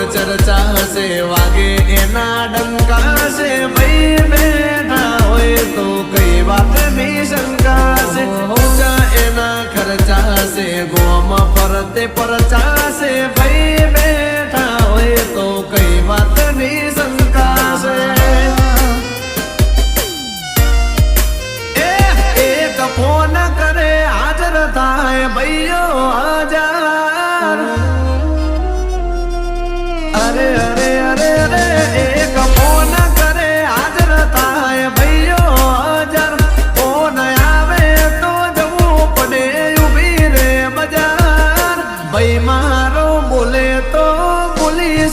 ચર્ચા છે વાગે એના ડંકા છે ભાઈ બેઠા હોય તો કઈ વાતની શંકા છે ઊંચા એના ખર્ચા છે ગોમાં ફરતે પરચા છે ભાઈ બેઠા હોય તો કઈ વાતની શંકા છે એક ફોન કરે હાજર થાય ભાઈઓ હજાર અરે અરે અરે અરે એક ફોન કરે હાજર થાય ભાઈઓ હજાર ફોન આવે તો જવું પડે ઊભી રે બજાર ભાઈ મારો બોલે તો બોલી